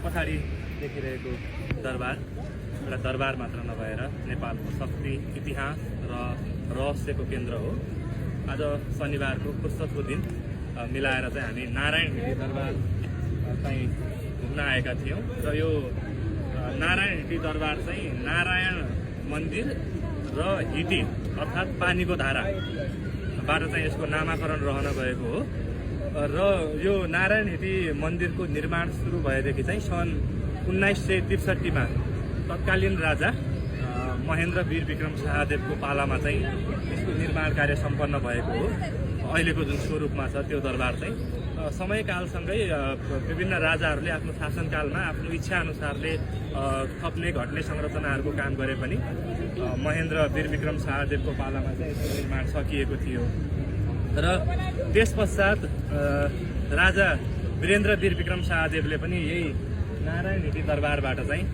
पछाडि देखिरहेको दरबार एउटा दरबार मात्र नभएर नेपालको शक्ति, इतिहास र रहस्यको केन्द्र हो। आज शनिबारको फुर्सदको दिन मिलाएर चाहिँ हामी नारायण हिटी दरबार चाहिँ घुम्न आएका थियौँ र यो नारायण हिटी दरबार चाहिँ नारायण मन्दिर र हिटी अर्थात् पानीको धाराबाट चाहिँ यसको नामाकरण रहन गएको हो। र यो नारायण हिटी मन्दिरको निर्माण सुरु भएदेखि चाहिँ सन् 1963 मा तत्कालीन राजा महेन्द्र वीर विक्रम शाहदेवको पालामा चाहिँ यसको निर्माण कार्य सम्पन्न भएको हो। अहिलेको जुन स्वरूपमा छ त्यो दरबार चाहिँ समयकालसँगै विभिन्न राजाहरूले आफ्नो शासनकालमा आफ्नो इच्छाअनुसारले थप्ने घट्ने संरचनाहरूको काम गरे पनि महेन्द्र वीर विक्रम शाहदेवको पालामा चाहिँ यसको निर्माण सकिएको थियो। र त्यस पश्चात राजा वीरेन्द्र वीर विक्रम शाहदेवले पनि यही नारायण हिटी दरबारबाट चाहिँ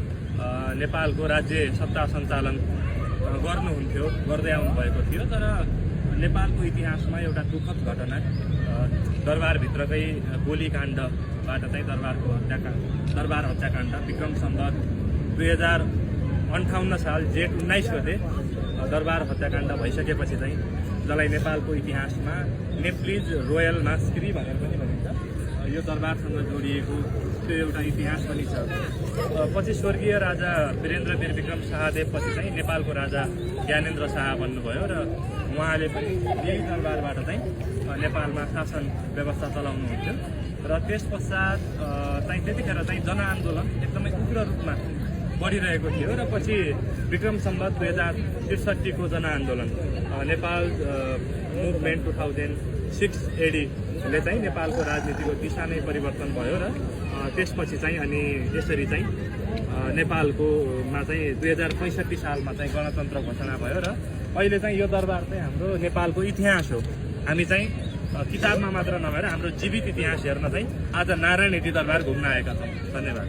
नेपालको राज्य सत्ता सञ्चालन गर्दै आउनुभएको थियो। तर नेपालको इतिहासमा एउटा दुःखद घटना दरबारभित्रकै गोलीकाण्डबाट चाहिँ दरबार हत्याकाण्ड विक्रम सम्वत 2058 साल जेठ 19 गते दरबार हत्याकाण्ड भइसकेपछि चाहिँ जसलाई नेपालको इतिहासमा नेप्लिज रोयल मास्क्री भनेर पनि भनिन्छ, यो दरबारसँग जोडिएको त्यो एउटा इतिहास पनि छ। पछि स्वर्गीय राजा वीरेन्द्र वीर विक्रम शाहदेव पछि चाहिँ नेपालको राजा ज्ञानेन्द्र शाह बन्नुभयो र उहाँले पनि यही दरबारबाट चाहिँ नेपालमा शासन व्यवस्था चलाउनुहुन्थ्यो। र त्यस पश्चात चाहिँ त्यतिखेर चाहिँ जनआन्दोलन एकदमै उग्र रूपमा बढिरहेको थियो र पछि विक्रम सम्वत 2063 को जनआन्दोलन नेपाल मुभमेन्ट 2006 AD ले चाहिँ नेपालको राजनीतिको दिशा नै परिवर्तन भयो र त्यसपछि चाहिँ अनि यसरी चाहिँ नेपालकोमा चाहिँ 2065 सालमा चाहिँ गणतन्त्र घोषणा भयो र अहिले चाहिँ यो दरबार चाहिँ हाम्रो नेपालको इतिहास हो। हामी चाहिँ किताबमा मात्र नभएर हाम्रो जीवित इतिहास हेर्न चाहिँ आज नारायण हिटी दरबार घुम्न आएका छौँ। धन्यवाद।